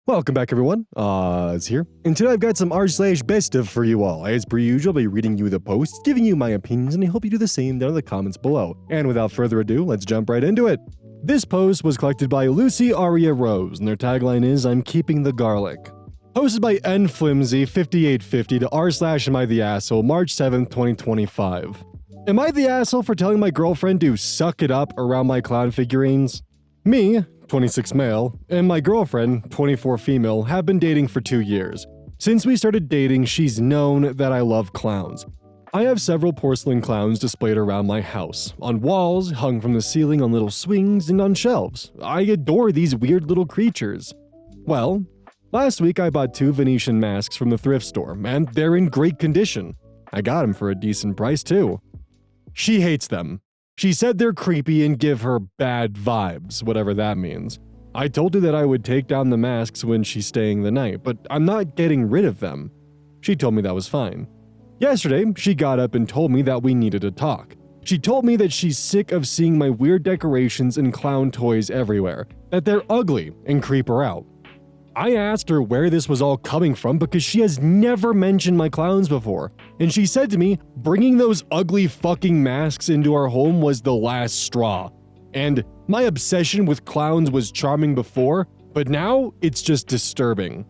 Welcome back, everyone. It's here. And today I've got some r/BestOf for you all. As per usual, I'll be reading you the posts, giving you my opinions, and I hope you do the same down in the comments below. And without further ado, let's jump right into it. This post was collected by Lucy Aria Rose, and their tagline is, "I'm keeping the garlic." Posted by nflimsy5850 to r/am I the asshole, March 7th, 2025. Am I the asshole for telling my girlfriend to suck it up around my clown figurines? Me, 26 male, and my girlfriend, 24 female, have been dating for 2 years. Since we started dating, she's known that I love clowns. I have several porcelain clowns displayed around my house, on walls, hung from the ceiling on little swings, and on shelves. I adore these weird little creatures. Well, last week I bought 2 Venetian masks from the thrift store, and they're in great condition. I got them for a decent price too. She hates them. She said they're creepy and give her bad vibes, whatever that means. I told her that I would take down the masks when she's staying the night, but I'm not getting rid of them. She told me that was fine. Yesterday, she got up and told me that we needed to talk. She told me that she's sick of seeing my weird decorations and clown toys everywhere, that they're ugly and creep her out. I asked her where this was all coming from because she has never mentioned my clowns before, and she said to me, bringing those ugly fucking masks into our home was the last straw. And my obsession with clowns was charming before, but now it's just disturbing.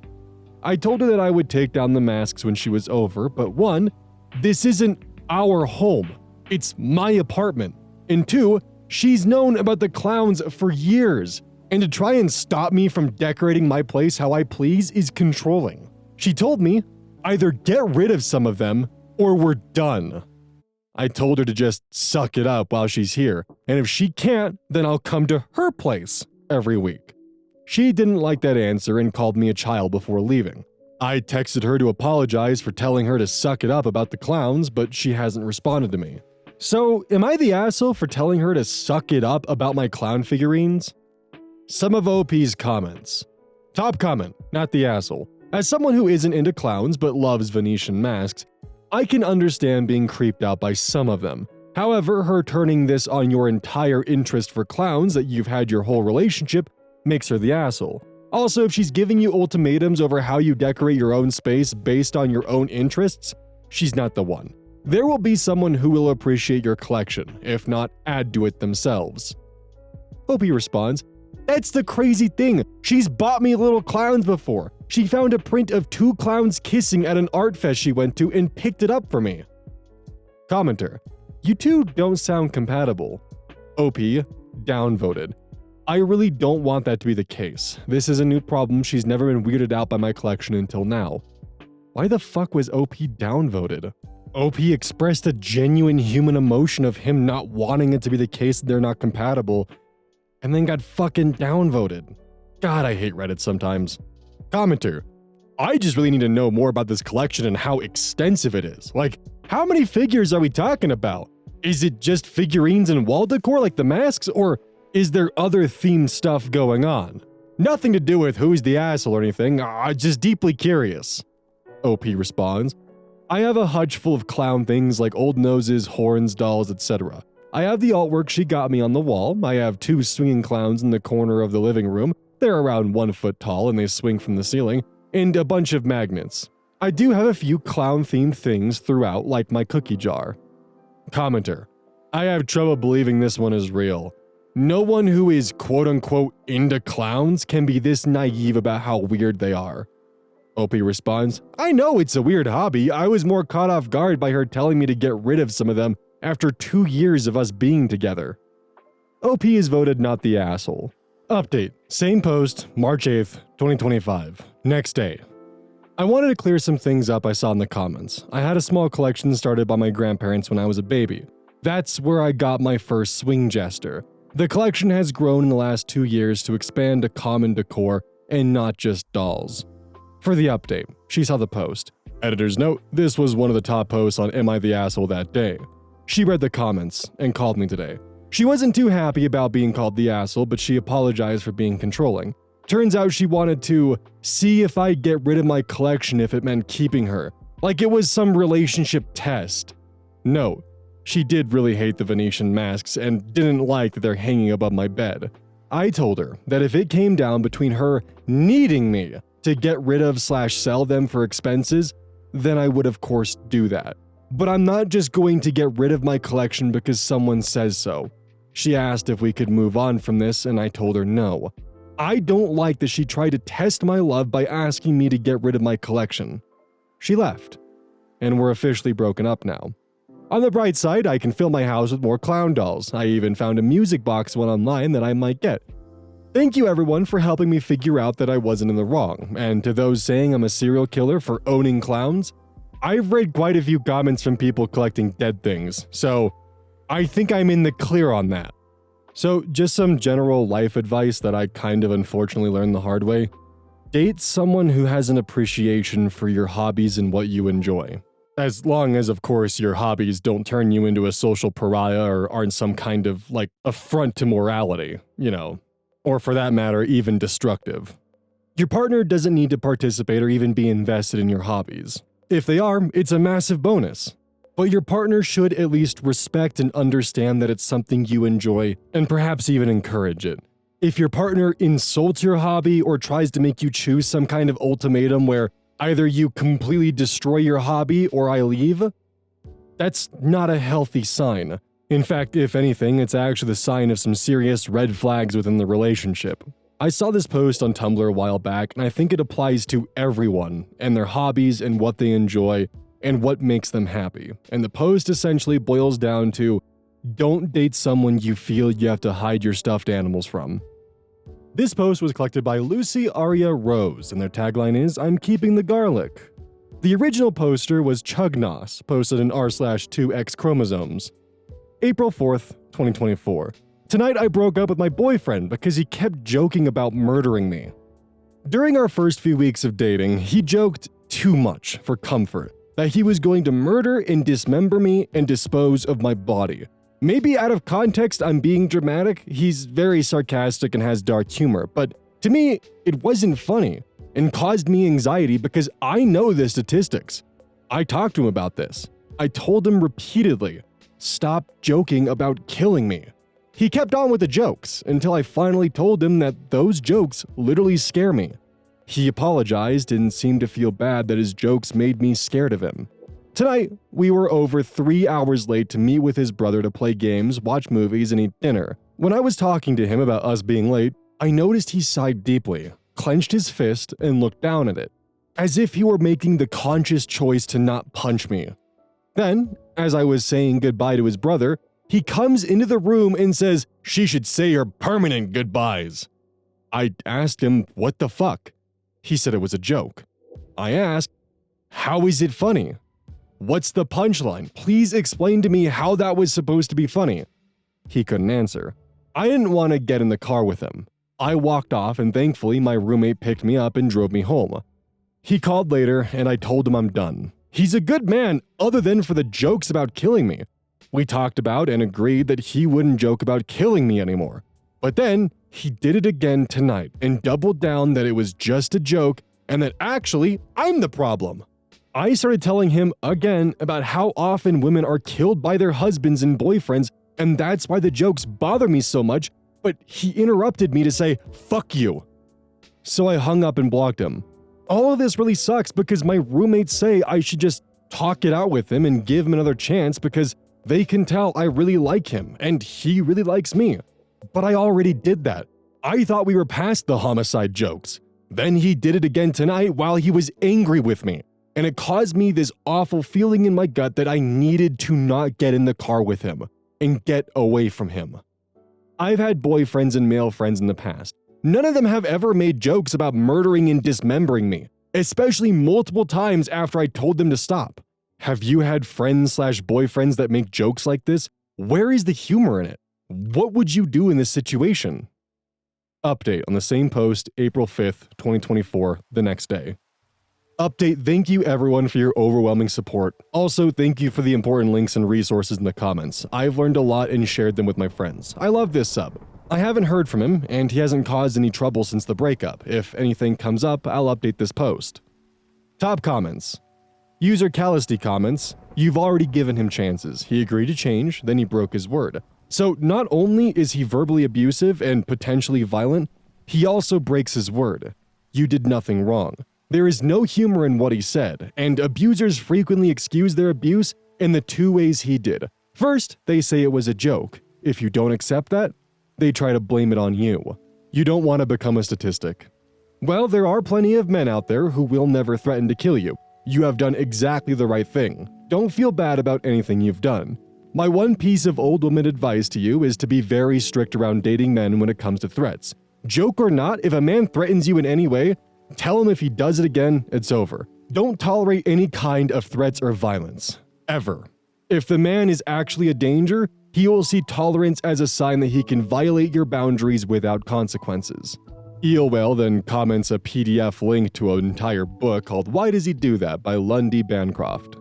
I told her that I would take down the masks when she was over, but 1, this isn't our home. It's my apartment. And 2, she's known about the clowns for years. And to try and stop me from decorating my place how I please is controlling. She told me, either get rid of some of them, or we're done. I told her to just suck it up while she's here, and if she can't, then I'll come to her place every week. She didn't like that answer and called me a child before leaving. I texted her to apologize for telling her to suck it up about the clowns, but she hasn't responded to me. So, am I the asshole for telling her to suck it up about my clown figurines? Some of OP's comments. Top comment, not the asshole. As someone who isn't into clowns but loves Venetian masks, I can understand being creeped out by some of them. However, her turning this on your entire interest for clowns that you've had your whole relationship makes her the asshole. Also, if she's giving you ultimatums over how you decorate your own space based on your own interests, she's not the one. There will be someone who will appreciate your collection, if not add to it themselves. OP responds, "That's the crazy thing. She's bought me little clowns before. She found a print of 2 clowns kissing at an art fest she went to and picked it up for me." Commenter, "You two don't sound compatible." OP, downvoted. "I really don't want that to be the case. This is a new problem. She's never been weirded out by my collection until now." Why the fuck was OP downvoted? OP expressed a genuine human emotion of him not wanting it to be the case that they're not compatible, and then got fucking downvoted. God, I hate Reddit sometimes. Commenter, "I just really need to know more about this collection and how extensive it is. Like, how many figures are we talking about? Is it just figurines and wall decor like the masks, or is there other themed stuff going on? Nothing to do with who's the asshole or anything, I'm just deeply curious." OP responds, "I have a hutch full of clown things like old noses, horns, dolls, etc. I have the artwork she got me on the wall. I have 2 swinging clowns in the corner of the living room. They're around 1 foot tall and they swing from the ceiling, and a bunch of magnets. I do have a few clown-themed things throughout, like my cookie jar." Commenter, "I have trouble believing this one is real. No one who is quote-unquote into clowns can be this naive about how weird they are." OP responds, "I know it's a weird hobby. I was more caught off guard by her telling me to get rid of some of them after 2 years of us being together." OP is voted not the asshole. Update. Same post, March 8th, 2025. Next day. I wanted to clear some things up I saw in the comments. I had a small collection started by my grandparents when I was a baby. That's where I got my first swing jester. The collection has grown in the last 2 years to expand to common decor and not just dolls. For the update, she saw the post. Editor's note, this was one of the top posts on Am I the Asshole that day. She read the comments and called me today. She wasn't too happy about being called the asshole, but she apologized for being controlling. Turns out she wanted to see if I'd get rid of my collection if it meant keeping her, like it was some relationship test. Note, she did really hate the Venetian masks and didn't like that they're hanging above my bed. I told her that if it came down between her needing me to get rid of / sell them for expenses, then I would of course do that. But I'm not just going to get rid of my collection because someone says so. She asked if we could move on from this, and I told her no. I don't like that she tried to test my love by asking me to get rid of my collection. She left, and we're officially broken up now. On the bright side, I can fill my house with more clown dolls. I even found a music box one online that I might get. Thank you everyone for helping me figure out that I wasn't in the wrong, and to those saying I'm a serial killer for owning clowns, I've read quite a few comments from people collecting dead things, so I think I'm in the clear on that. So just some general life advice that I kind of unfortunately learned the hard way. Date someone who has an appreciation for your hobbies and what you enjoy. As long as, of course, your hobbies don't turn you into a social pariah or aren't some kind of, affront to morality, or for that matter, even destructive. Your partner doesn't need to participate or even be invested in your hobbies. If they are, it's a massive bonus. But your partner should at least respect and understand that it's something you enjoy and perhaps even encourage it. If your partner insults your hobby or tries to make you choose some kind of ultimatum where either you completely destroy your hobby or I leave, that's not a healthy sign. In fact, if anything, it's actually the sign of some serious red flags within the relationship. I saw this post on Tumblr a while back, and I think it applies to everyone and their hobbies and what they enjoy and what makes them happy. And the post essentially boils down to, don't date someone you feel you have to hide your stuffed animals from. This post was collected by Lucy Aria Rose, and their tagline is, I'm keeping the garlic. The original poster was Chugnos, posted in r/2x chromosomes. April 4th, 2024. Tonight I broke up with my boyfriend because he kept joking about murdering me. During our first few weeks of dating, he joked too much for comfort that he was going to murder and dismember me and dispose of my body. Maybe out of context I'm being dramatic, he's very sarcastic and has dark humor, but to me, it wasn't funny and caused me anxiety because I know the statistics. I talked to him about this. I told him repeatedly, stop joking about killing me. He kept on with the jokes until I finally told him that those jokes literally scare me. He apologized and seemed to feel bad that his jokes made me scared of him. Tonight, we were over 3 hours late to meet with his brother to play games, watch movies, and eat dinner. When I was talking to him about us being late, I noticed he sighed deeply, clenched his fist, and looked down at it, as if he were making the conscious choice to not punch me. Then, as I was saying goodbye to his brother, he comes into the room and says, she should say her permanent goodbyes. I asked him, what the fuck? He said it was a joke. I asked, how is it funny? What's the punchline? Please explain to me how that was supposed to be funny. He couldn't answer. I didn't want to get in the car with him. I walked off and thankfully my roommate picked me up and drove me home. He called later and I told him I'm done. He's a good man other than for the jokes about killing me. We talked about and agreed that he wouldn't joke about killing me anymore. But then he did it again tonight and doubled down that it was just a joke and that actually I'm the problem. I started telling him again about how often women are killed by their husbands and boyfriends, and that's why the jokes bother me so much, but he interrupted me to say, fuck you. So I hung up and blocked him. All of this really sucks because my roommates say I should just talk it out with him and give him another chance because they can tell I really like him and he really likes me. But I already did that. I thought we were past the homicide jokes. Then he did it again tonight while he was angry with me. And it caused me this awful feeling in my gut that I needed to not get in the car with him and get away from him. I've had boyfriends and male friends in the past. None of them have ever made jokes about murdering and dismembering me, especially multiple times after I told them to stop. Have you had friends/boyfriends that make jokes like this? Where is the humor in it? What would you do in this situation? Update on the same post, April 5th, 2024, the next day. Update, thank you everyone for your overwhelming support. Also, thank you for the important links and resources in the comments. I've learned a lot and shared them with my friends. I love this sub. I haven't heard from him, and he hasn't caused any trouble since the breakup. If anything comes up, I'll update this post. Top comments. User Callisty comments, you've already given him chances. He agreed to change, then he broke his word. So not only is he verbally abusive and potentially violent, he also breaks his word. You did nothing wrong. There is no humor in what he said, and abusers frequently excuse their abuse in the two ways he did. First, they say it was a joke. If you don't accept that, they try to blame it on you. You don't want to become a statistic. Well, there are plenty of men out there who will never threaten to kill you. You have done exactly the right thing. Don't feel bad about anything you've done. My one piece of old woman advice to you is to be very strict around dating men when it comes to threats. Joke or not, if a man threatens you in any way, tell him if he does it again, it's over. Don't tolerate any kind of threats or violence. Ever. If the man is actually a danger, he will see tolerance as a sign that he can violate your boundaries without consequences. EOL then comments a PDF link to an entire book called Why Does He Do That by Lundy Bancroft.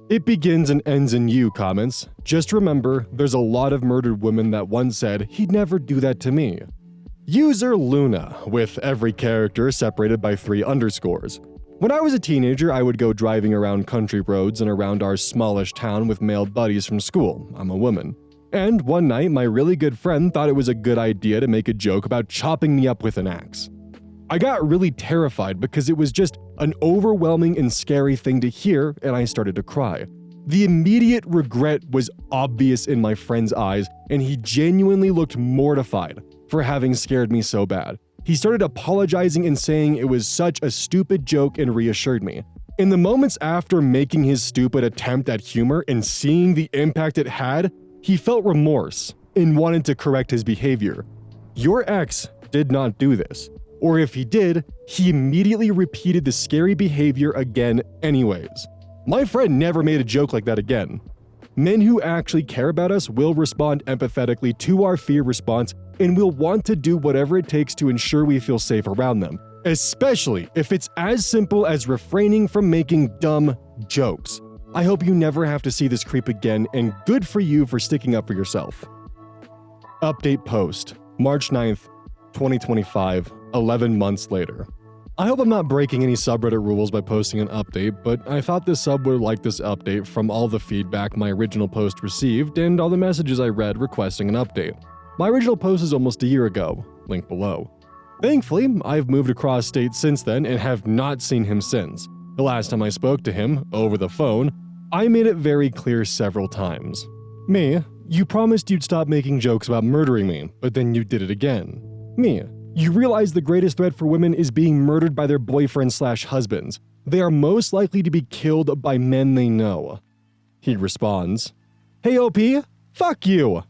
It begins and ends in you comments. Just remember, there's a lot of murdered women that once said, he'd never do that to me. User Luna, with every character separated by 3 underscores. When I was a teenager, I would go driving around country roads and around our smallish town with male buddies from school. I'm a woman. And one night, my really good friend thought it was a good idea to make a joke about chopping me up with an axe. I got really terrified because it was just an overwhelming and scary thing to hear, and I started to cry. The immediate regret was obvious in my friend's eyes, and he genuinely looked mortified for having scared me so bad. He started apologizing and saying it was such a stupid joke and reassured me. In the moments after making his stupid attempt at humor and seeing the impact it had, he felt remorse and wanted to correct his behavior. Your ex did not do this. Or if he did, he immediately repeated the scary behavior again anyways. My friend never made a joke like that again. Men who actually care about us will respond empathetically to our fear response and will want to do whatever it takes to ensure we feel safe around them, especially if it's as simple as refraining from making dumb jokes. I hope you never have to see this creep again, and good for you for sticking up for yourself. Update post, March 9th, 2025, 11 months later. I hope I'm not breaking any subreddit rules by posting an update, but I thought this sub would like this update from all the feedback my original post received and all the messages I read requesting an update. My original post is almost a year ago, link below. Thankfully, I've moved across state since then and have not seen him since. The last time I spoke to him, over the phone, I made it very clear several times. Me, you promised you'd stop making jokes about murdering me, but then you did it again. Me, you realize the greatest threat for women is being murdered by their boyfriends/husbands. They are most likely to be killed by men they know. He responds, "Hey OP, fuck you!"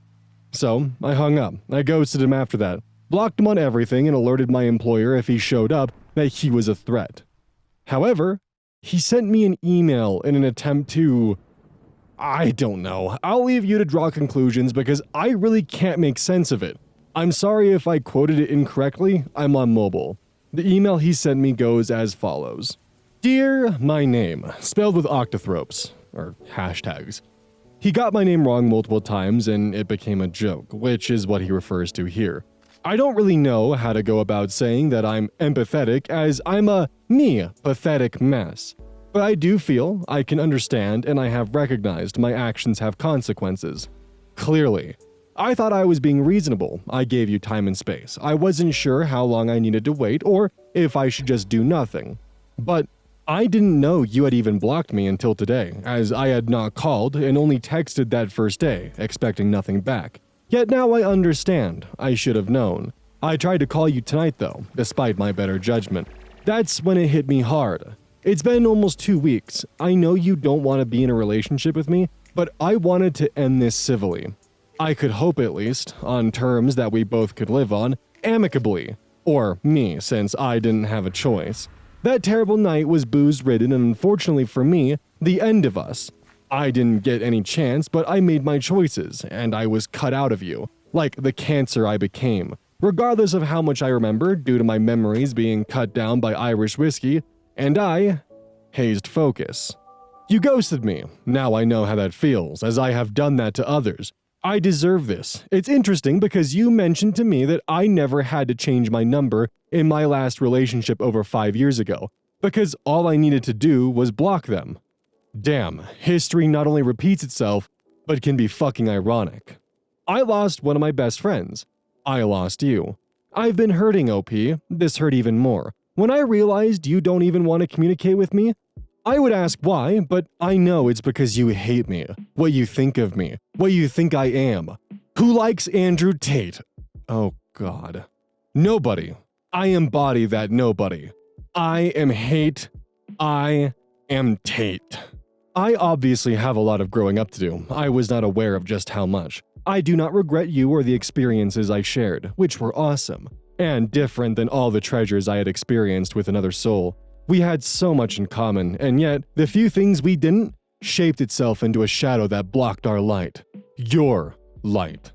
So, I hung up. I ghosted him after that, blocked him on everything, and alerted my employer if he showed up that he was a threat. However, he sent me an email in an attempt to... I don't know. I'll leave you to draw conclusions because I really can't make sense of it. I'm sorry if I quoted it incorrectly, I'm on mobile. The email he sent me goes as follows. Dear my name, spelled with octothropes, or hashtags. He got my name wrong multiple times and it became a joke, which is what he refers to here. I don't really know how to go about saying that I'm empathetic as I'm a pathetic mess. But I do feel I can understand and I have recognized my actions have consequences. Clearly. I thought I was being reasonable. I gave you time and space. I wasn't sure how long I needed to wait or if I should just do nothing. But I didn't know you had even blocked me until today, as I had not called and only texted that first day, expecting nothing back. Yet now I understand. I should have known. I tried to call you tonight though, despite my better judgment. That's when it hit me hard. It's been almost 2 weeks. I know you don't want to be in a relationship with me, but I wanted to end this civilly. I could hope at least, on terms that we both could live on, amicably. Or me, since I didn't have a choice. That terrible night was booze-ridden and unfortunately for me, the end of us. I didn't get any chance, but I made my choices, and I was cut out of you, like the cancer I became. Regardless of how much I remember, due to my memories being cut down by Irish whiskey, and I hazed focus. You ghosted me. Now I know how that feels, as I have done that to others. I deserve this. It's interesting because you mentioned to me that I never had to change my number in my last relationship over 5 years ago, because all I needed to do was block them. Damn, history not only repeats itself, but can be fucking ironic. I lost one of my best friends. I lost you. I've been hurting, OP. This hurt even more. When I realized you don't even want to communicate with me, I would ask why, but I know it's because you hate me, what you think of me, what you think I am. Who likes Andrew Tate? Oh God. Nobody. I embody that nobody. I am hate. I am Tate. I obviously have a lot of growing up to do. I was not aware of just how much. I do not regret you or the experiences I shared, which were awesome, and different than all the treasures I had experienced with another soul. We had so much in common, and yet, the few things we didn't shaped itself into a shadow that blocked our light. Your light.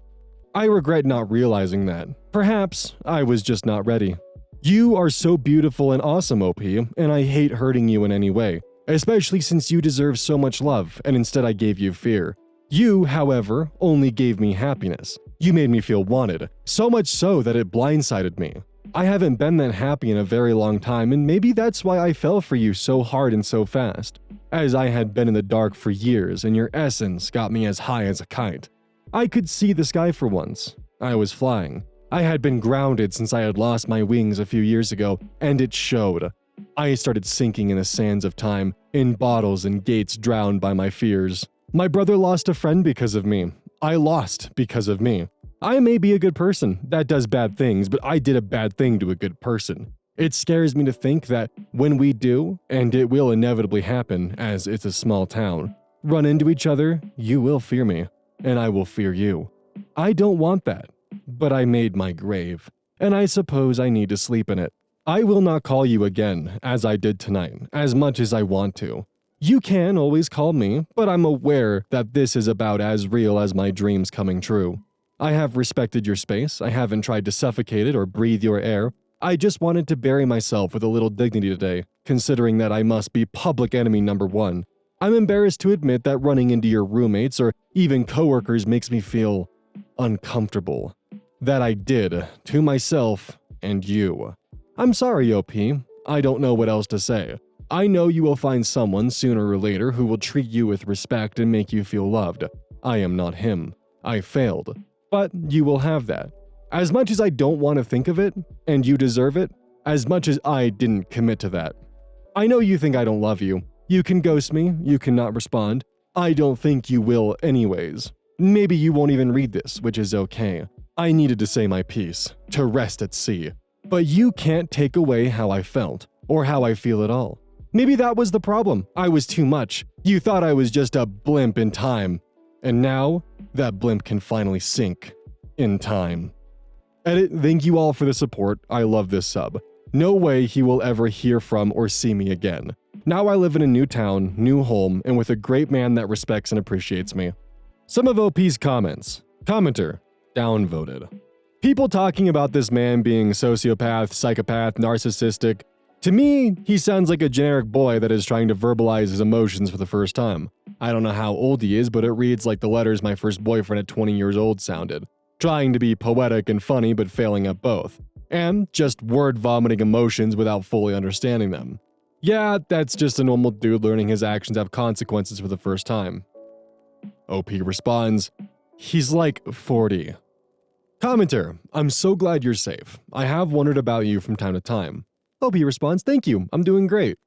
I regret not realizing that. Perhaps I was just not ready. You are so beautiful and awesome, OP, and I hate hurting you in any way, especially since you deserve so much love, and instead I gave you fear. You, however, only gave me happiness. You made me feel wanted, so much so that it blindsided me. I haven't been that happy in a very long time, and maybe that's why I fell for you so hard and so fast, as I had been in the dark for years and your essence got me as high as a kite. I could see the sky for once. I was flying. I had been grounded since I had lost my wings a few years ago, and it showed. I started sinking in the sands of time, in bottles and gates drowned by my fears. My brother lost a friend because of me. I lost because of me. I may be a good person that does bad things, but I did a bad thing to a good person. It scares me to think that when we do, and it will inevitably happen as it's a small town, run into each other, you will fear me, and I will fear you. I don't want that, but I made my grave, and I suppose I need to sleep in it. I will not call you again, as I did tonight, as much as I want to. You can always call me, but I'm aware that this is about as real as my dreams coming true. I have respected your space, I haven't tried to suffocate it or breathe your air. I just wanted to bury myself with a little dignity today, considering that I must be public enemy number one. I'm embarrassed to admit that running into your roommates or even coworkers makes me feel uncomfortable. That I did, to myself and you. I'm sorry, OP. I don't know what else to say. I know you will find someone sooner or later who will treat you with respect and make you feel loved. I am not him. I failed. But you will have that. As much as I don't want to think of it, and you deserve it, as much as I didn't commit to that. I know you think I don't love you. You can ghost me, you cannot respond. I don't think you will anyways. Maybe you won't even read this, which is okay. I needed to say my piece, to rest at sea. But you can't take away how I felt, or how I feel at all. Maybe that was the problem. I was too much. You thought I was just a blimp in time. And now, that blimp can finally sink. In time. Edit, thank you all for the support. I love this sub. No way he will ever hear from or see me again. Now I live in a new town, new home, and with a great man that respects and appreciates me. Some of OP's comments. Commenter. Downvoted. People talking about this man being sociopath, psychopath, narcissistic. To me, he sounds like a generic boy that is trying to verbalize his emotions for the first time. I don't know how old he is, but it reads like the letters my first boyfriend at 20 years old sounded. Trying to be poetic and funny but failing at both. And just word vomiting emotions without fully understanding them. Yeah, that's just a normal dude learning his actions have consequences for the first time. OP responds, he's like 40. Commenter, I'm so glad you're safe. I have wondered about you from time to time. OP responds, thank you, I'm doing great.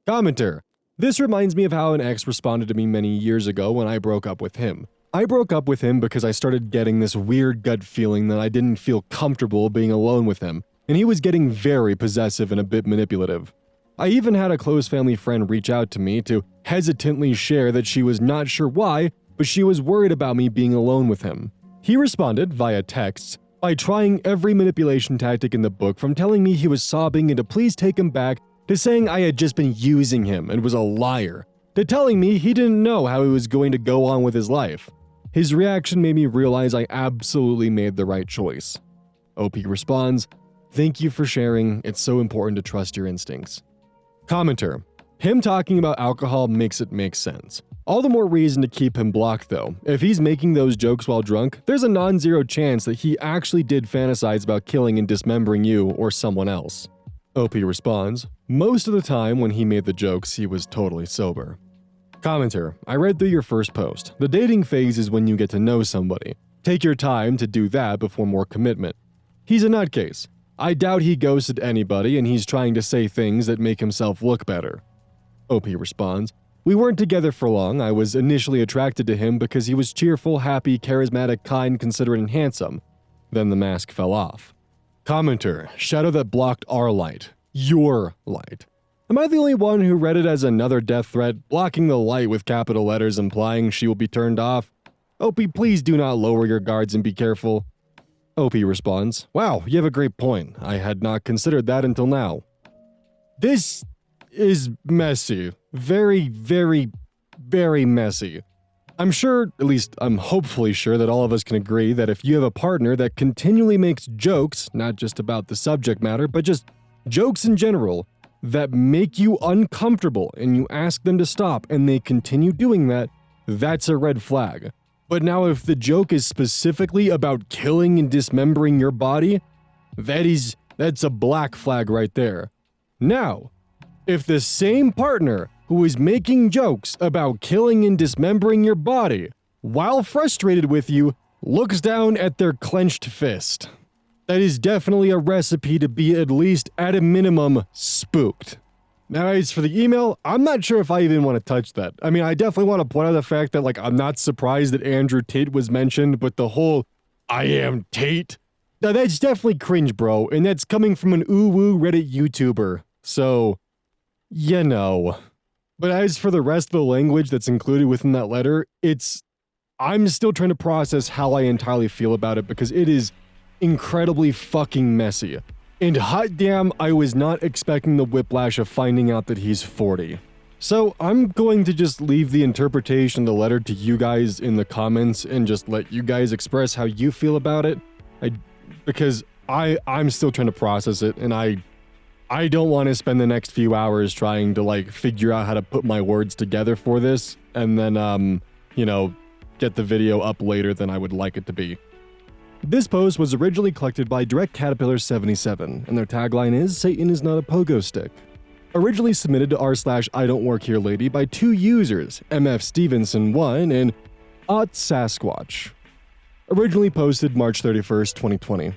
Commenter, this reminds me of how an ex responded to me many years ago when I broke up with him. I broke up with him because I started getting this weird gut feeling that I didn't feel comfortable being alone with him, and he was getting very possessive and a bit manipulative. I even had a close family friend reach out to me to hesitantly share that she was not sure why, but she was worried about me being alone with him. He responded, via texts, by trying every manipulation tactic in the book, from telling me he was sobbing and to please take him back, to saying I had just been using him and was a liar, to telling me he didn't know how he was going to go on with his life. His reaction made me realize I absolutely made the right choice. OP responds, thank you for sharing, it's so important to trust your instincts. Commenter, him talking about alcohol makes it make sense. All the more reason to keep him blocked though. If he's making those jokes while drunk, there's a non-zero chance that he actually did fantasize about killing and dismembering you or someone else. OP responds, most of the time when he made the jokes, he was totally sober. Commenter, I read through your first post. The dating phase is when you get to know somebody. Take your time to do that before more commitment. He's a nutcase. I doubt he ghosted anybody and he's trying to say things that make himself look better. OP responds, we weren't together for long. I was initially attracted to him because he was cheerful, happy, charismatic, kind, considerate, and handsome. Then the mask fell off. Commenter, shadow that blocked our light. Your light. Am I the only one who read it as another death threat, blocking the light with capital letters implying she will be turned off? OP, please do not lower your guards and be careful. OP responds, wow, you have a great point. I had not considered that until now. This is messy. Very, very, very messy. I'm sure, at least I'm hopefully sure that all of us can agree that if you have a partner that continually makes jokes, not just about the subject matter, but just jokes in general, that make you uncomfortable and you ask them to stop and they continue doing that, that's a red flag. But now if the joke is specifically about killing and dismembering your body, that's a black flag right there. Now, if the same partner who is making jokes about killing and dismembering your body, while frustrated with you, looks down at their clenched fist, that is definitely a recipe to be at least, at a minimum, spooked. Now, as for the email, I'm not sure if I even want to touch that. I mean, I definitely want to point out the fact that, I'm not surprised that Andrew Tate was mentioned, but the whole, I am Tate, now that's definitely cringe, bro, and that's coming from an ooh-woo Reddit YouTuber, so, you know. But as for the rest of the language that's included within that letter, I'm still trying to process how I entirely feel about it because it is incredibly fucking messy. And hot damn, I was not expecting the whiplash of finding out that he's 40. So I'm going to just leave the interpretation of the letter to you guys in the comments and just let you guys express how you feel about it. Because I'm still trying to process it, and I don't want to spend the next few hours trying to figure out how to put my words together for this, and then get the video up later than I would like it to be. This post was originally collected by Direct Caterpillar 77, and their tagline is, Satan is not a pogo stick. Originally submitted to r/I don't work here lady by 2 users, MF Stevenson 1 and Sasquatch. Originally posted March 31st, 2020.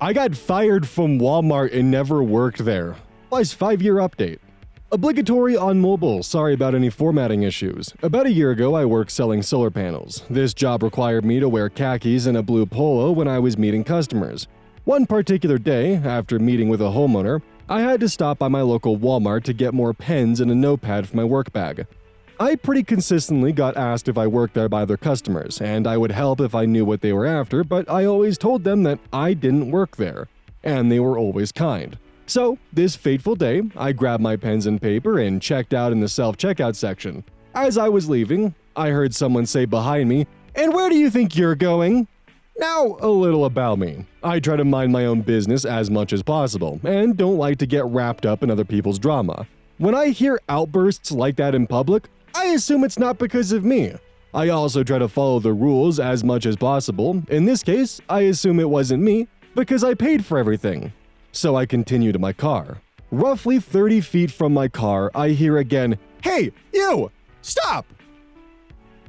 I got fired from Walmart and never worked there. Plus 5-year update. Obligatory on mobile, sorry about any formatting issues. About a year ago, I worked selling solar panels. This job required me to wear khakis and a blue polo when I was meeting customers. One particular day, after meeting with a homeowner, I had to stop by my local Walmart to get more pens and a notepad for my work bag. I pretty consistently got asked if I worked there by their customers, and I would help if I knew what they were after, but I always told them that I didn't work there, and they were always kind. So, this fateful day, I grabbed my pens and paper and checked out in the self-checkout section. As I was leaving, I heard someone say behind me, "And where do you think you're going?" Now, a little about me. I try to mind my own business as much as possible, and don't like to get wrapped up in other people's drama. When I hear outbursts like that in public, I assume it's not because of me. I also try to follow the rules as much as possible. In this case, I assume it wasn't me, because I paid for everything. So I continue to my car. Roughly 30 feet from my car, I hear again, "Hey, you! Stop!"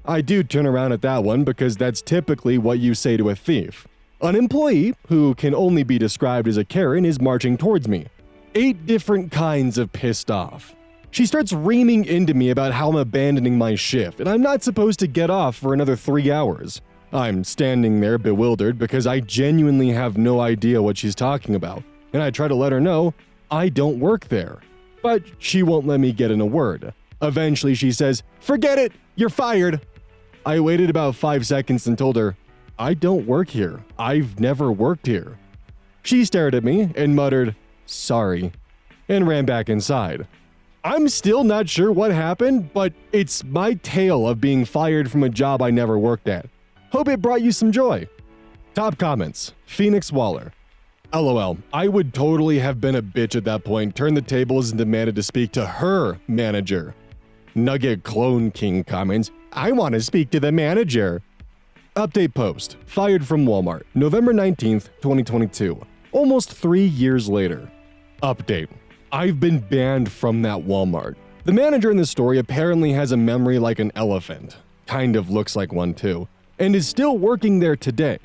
I do turn around at that one because that's typically what you say to a thief. An employee, who can only be described as a Karen, is marching towards me. 8 different kinds of pissed off. She starts reaming into me about how I'm abandoning my shift, and I'm not supposed to get off for another 3 hours. I'm standing there bewildered because I genuinely have no idea what she's talking about, and I try to let her know I don't work there. But she won't let me get in a word. Eventually she says, "Forget it, you're fired." I waited about 5 seconds and told her, "I don't work here. I've never worked here." She stared at me and muttered, "Sorry," and ran back inside. I'm still not sure what happened, but it's my tale of being fired from a job I never worked at. Hope it brought you some joy. Top comments, Phoenix Waller. LOL, I would totally have been a bitch at that point, turned the tables and demanded to speak to her manager. Nugget Clone King comments, "I want to speak to the manager." Update post, fired from Walmart, November 19th, 2022. Almost 3 years later. Update, I've been banned from that Walmart. The manager in the story apparently has a memory like an elephant. Kind of looks like one too. and is still working there today.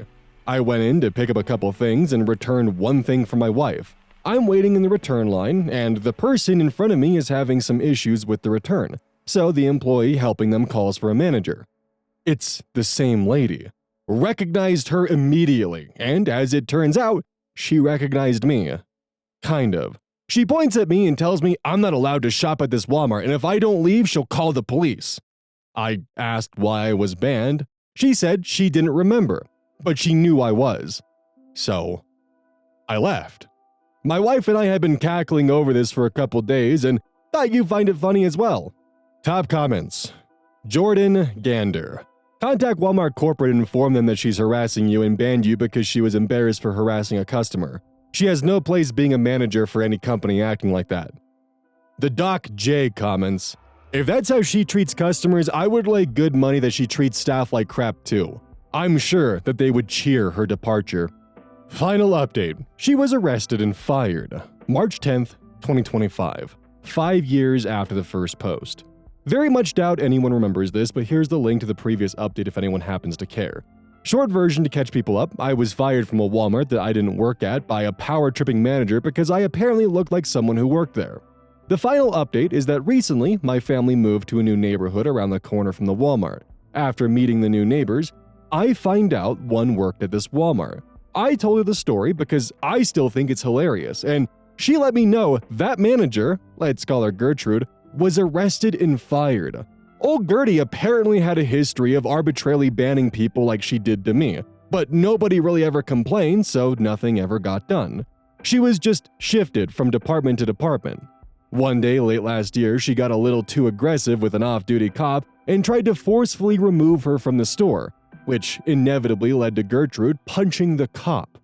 I went in to pick up a couple things and returned one thing for my wife. I'm waiting in the return line, and the person in front of me is having some issues with the return, so the employee helping them calls for a manager. It's the same lady. Recognized her immediately, and as it turns out, she recognized me. Kind of. She points at me and tells me I'm not allowed to shop at this Walmart, and if I don't leave, she'll call the police. I asked why I was banned. She said she didn't remember, but she knew I was. So, I left. My wife and I had been cackling over this for a couple days and thought you'd find it funny as well. Top comments. Jordan Gander. Contact Walmart corporate and inform them that she's harassing you and banned you because she was embarrassed for harassing a customer. She has no place being a manager for any company acting like that. The Doc J comments. If that's how she treats customers, I would lay good money that she treats staff like crap too. I'm sure that they would cheer her departure. Final update. She was arrested and fired. March 10th, 2025. 5 years after the first post. Very much doubt anyone remembers this, but here's the link to the previous update if anyone happens to care. Short version to catch people up, I was fired from a Walmart that I didn't work at by a power-tripping manager because I apparently looked like someone who worked there. The final update is that recently, my family moved to a new neighborhood around the corner from the Walmart. After meeting the new neighbors, I find out one worked at this Walmart. I told her the story because I still think it's hilarious, and she let me know that manager, let's call her Gertrude, was arrested and fired. Old Gertie apparently had a history of arbitrarily banning people like she did to me, but nobody really ever complained, so nothing ever got done. She was just shifted from department to department. One day late last year, she got a little too aggressive with an off-duty cop and tried to forcefully remove her from the store, which inevitably led to Gertrude punching the cop.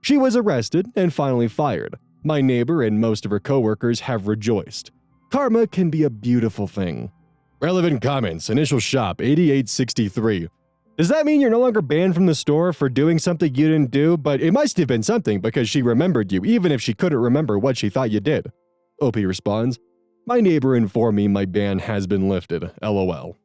She was arrested and finally fired. My neighbor and most of her coworkers have rejoiced. Karma can be a beautiful thing. Relevant comments. Initial shop 8863. Does that mean you're no longer banned from the store for doing something you didn't do? But it must have been something because she remembered you, even if she couldn't remember what she thought you did. OP responds, my neighbor informed me my ban has been lifted. LOL.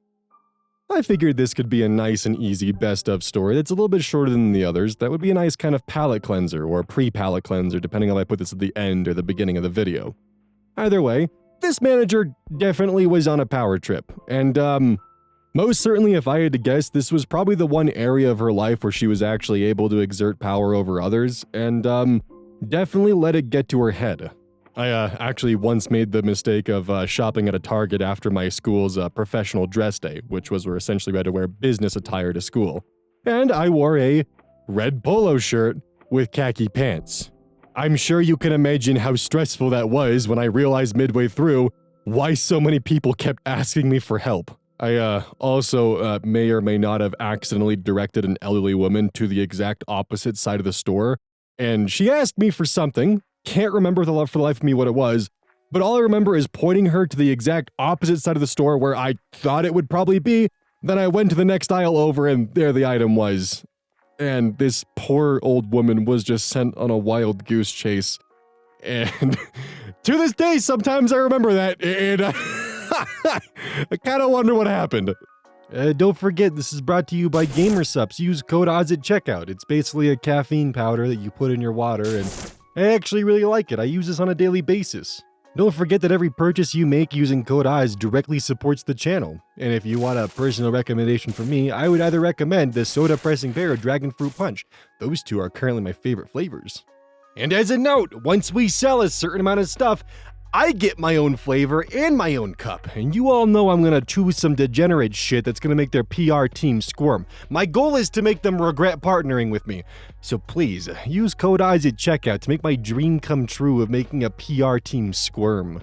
I figured this could be a nice and easy best of story that's a little bit shorter than the others. That would be a nice kind of palate cleanser or pre-palate cleanser, depending on if I put this at the end or the beginning of the video. Either way, this manager definitely was on a power trip, and most certainly if I had to guess, this was probably the one area of her life where she was actually able to exert power over others, and definitely let it get to her head. I actually once made the mistake of shopping at a Target after my school's professional dress day, which was where essentially we had to wear business attire to school. And I wore a red polo shirt with khaki pants. I'm sure you can imagine how stressful that was when I realized midway through why so many people kept asking me for help. I also may or may not have accidentally directed an elderly woman to the exact opposite side of the store, and she asked me for something. Can't remember for the life of me what it was, but all I remember is pointing her to the exact opposite side of the store where I thought it would probably be. Then I went to the next aisle over and there the item was. And this poor old woman was just sent on a wild goose chase. And to this day, sometimes I remember that, and I kind of wonder what happened. Don't forget, this is brought to you by GamerSupps. Use code ODDS at checkout. It's basically a caffeine powder that you put in your water, and I actually really like it. I use this on a daily basis. Don't forget that every purchase you make using code ODDS directly supports the channel. And if you want a personal recommendation from me, I would either recommend the Soda Pressing Pear or Dragon Fruit Punch. Those two are currently my favorite flavors. And as a note, once we sell a certain amount of stuff, I get my own flavor and my own cup. And you all know I'm gonna choose some degenerate shit that's gonna make their PR team squirm. My goal is to make them regret partnering with me. So please, use code ODDS at checkout to make my dream come true of making a PR team squirm.